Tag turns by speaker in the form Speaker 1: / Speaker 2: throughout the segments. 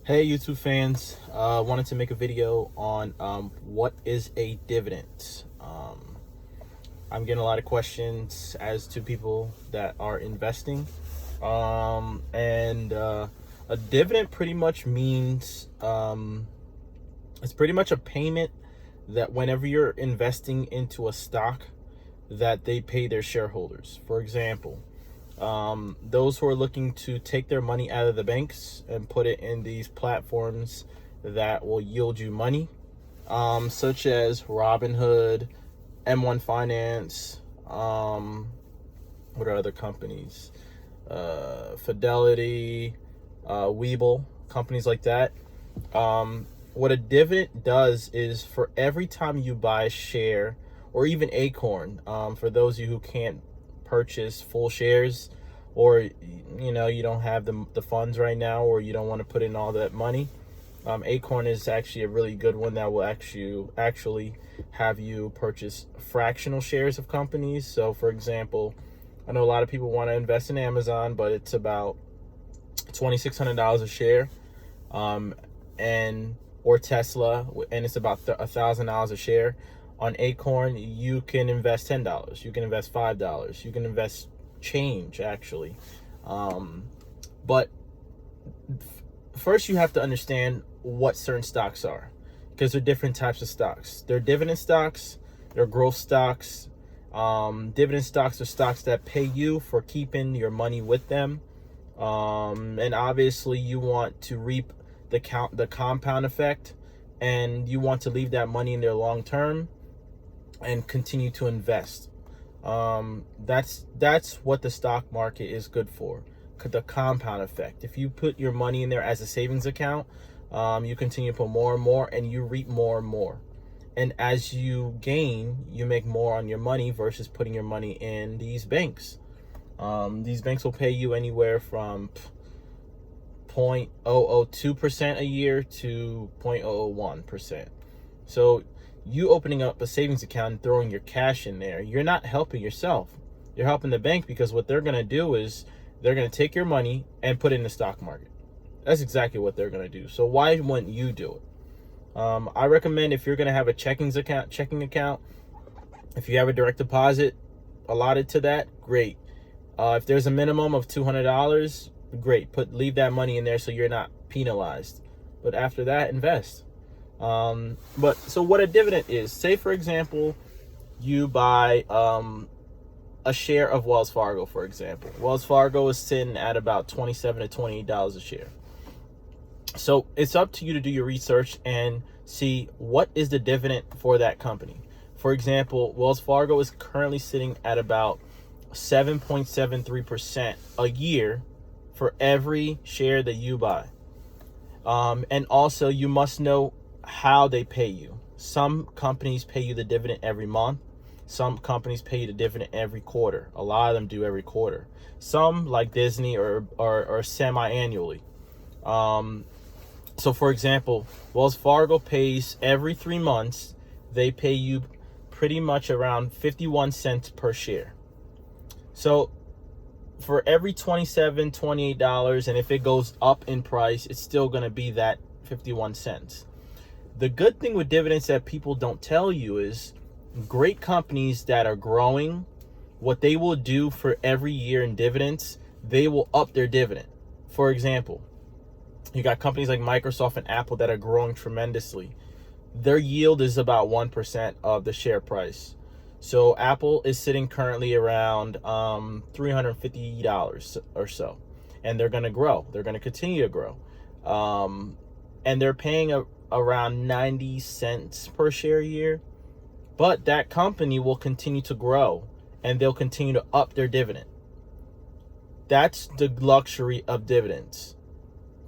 Speaker 1: Hey YouTube fans, wanted to make a video on what is a dividend. I'm getting a lot of questions as to people that are investing, and a dividend pretty much means it's pretty much a payment that whenever you're investing into a stock that they pay their shareholders. For example, those who are looking to take their money out of the banks and put it in these platforms that will yield you money, such as Robinhood, M1 Finance, what are other companies? Fidelity, Webull, companies like that. What a dividend does is for every time you buy a share, or even Acorn, for those of you who can't purchase full shares, or you don't have the funds right now, or you don't want to put in all that money, Acorn is actually a really good one that will actually have you purchase fractional shares of companies. So for example, I know a lot of people want to invest in Amazon, but it's about $2,600 a share, and or Tesla, and it's about $1,000 a share. On Acorn, you can invest $10, you can invest $5, you can invest change actually. But first you have to understand what certain stocks are, because there are different types of stocks. There are dividend stocks, there are growth stocks. Dividend stocks are stocks that pay you for keeping your money with them, and obviously you want to reap the compound effect, and you want to leave that money in there long term and continue to invest. That's what the stock market is good for, the compound effect. If you put your money in there as a savings account, you continue to put more and more, and you reap more and more. And as you gain, you make more on your money versus putting your money in these banks. These banks will pay you anywhere from 0.002% a year to 0.001%. So you opening up a savings account and throwing your cash in there, you're not helping yourself. You're helping the bank, because what they're going to do is they're going to take your money and put it in the stock market. That's exactly what they're going to do. So why wouldn't you do it? I recommend, if you're going to have a checking account, if you have a direct deposit allotted to that, great. If there's a minimum of $200, great. Leave that money in there so you're not penalized. But after that, invest. But so what a dividend is, say for example, you buy a share of Wells Fargo, for example. Wells Fargo is sitting at about $27 to $28 a share. So it's up to you to do your research and see what is the dividend for that company. For example, Wells Fargo is currently sitting at about 7.73% a year for every share that you buy. And also you must know how they pay you. Some companies pay you the dividend every month. Some companies pay you the dividend every quarter. A lot of them do every quarter. Some, like Disney, are semi-annually. So for example, Wells Fargo pays every 3 months. They pay you pretty much around 51 cents per share. So for every $27, $28, and if it goes up in price, it's still going to be that 51 cents. The good thing with dividends that people don't tell you is great companies that are growing, what they will do for every year in dividends, they will up their dividend. For example, you got companies like Microsoft and Apple that are growing tremendously. Their yield is about 1% of the share price. So Apple is sitting currently around $350 or so, and they're going to grow. They're going to continue to grow, and they're paying around 90 cents per share a year. But that company will continue to grow, and they'll continue to up their dividend. That's the luxury of dividends.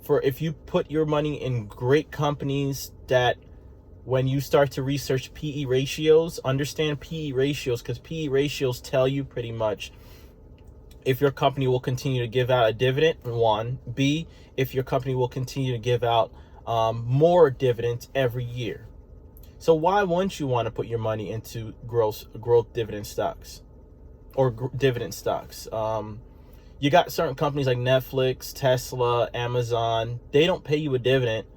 Speaker 1: For if you put your money in great companies that, when you start to research PE ratios, understand PE ratios, because PE ratios tell you pretty much if your company will continue to give out a dividend, one. B, if your company will continue to give out more dividends every year. So why wouldn't you want to put your money into growth dividend stocks or dividend stocks? You got certain companies like Netflix, Tesla, Amazon. They don't pay you a dividend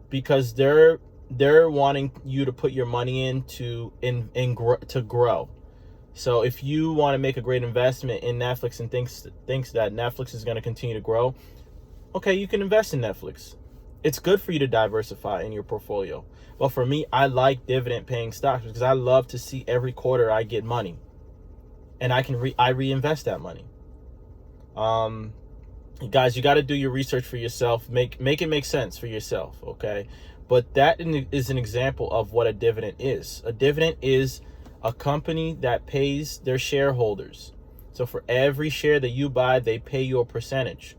Speaker 1: because they're wanting you to put your money to grow. So if you want to make a great investment in Netflix and thinks that Netflix is going to continue to grow, okay, you can invest in Netflix. It's good for you to diversify in your portfolio. But for me, I like dividend paying stocks because I love to see every quarter I get money, and I reinvest that money. Guys, you got to do your research for yourself. Make it make sense for yourself, okay? But that is an example of what a dividend is. A dividend is a company that pays their shareholders. So for every share that you buy, they pay you a percentage.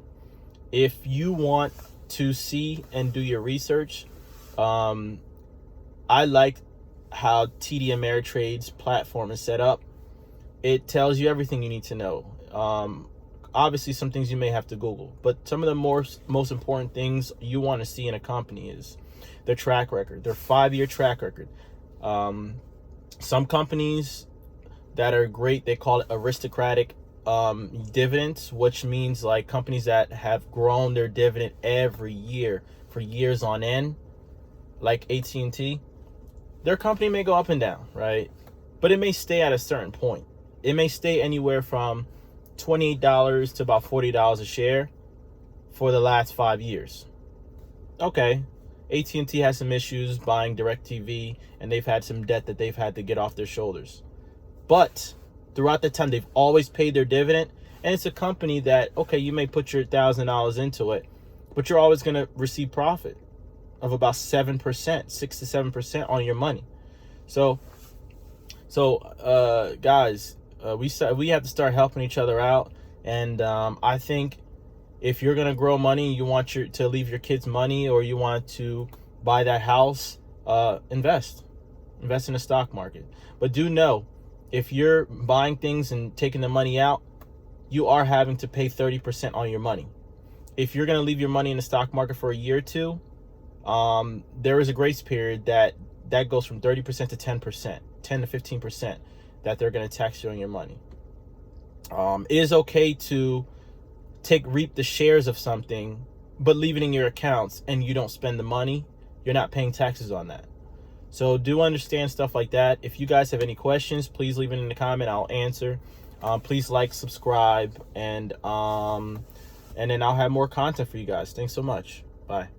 Speaker 1: If you want to see and do your research, I like how TD Ameritrade's platform is set up. It tells you everything you need to know. Obviously, some things you may have to Google, but some of the most important things you want to see in a company is their track record, their 5-year track record. Some companies that are great, they call it aristocratic dividends, which means like companies that have grown their dividend every year for years on end, like AT&T. Their company may go up and down, right? But it may stay at a certain point. It may stay anywhere from $28 to about $40 a share for the last 5 years. Okay, AT&T has some issues buying DirecTV, and they've had some debt that they've had to get off their shoulders. But throughout the time, they've always paid their dividend, and it's a company that, okay, you may put your $1,000 into it, but you're always going to receive profit of about 7%, 6 to 7% on your money. So guys, we have to start helping each other out, and I think if you're gonna grow money, you want to leave your kids money, or you want to buy that house, invest in the stock market. But do know, if you're buying things and taking the money out, you are having to pay 30% on your money. If you're gonna leave your money in the stock market for a year or two, there is a grace period that goes from 30% to 10%, 10 to 15% that they're going to tax you on your money. It is okay to reap the shares of something, but leave it in your accounts and you don't spend the money. You're not paying taxes on that. So do understand stuff like that. If you guys have any questions, please leave it in the comment. I'll answer. Please like, subscribe, and then I'll have more content for you guys. Thanks so much. Bye.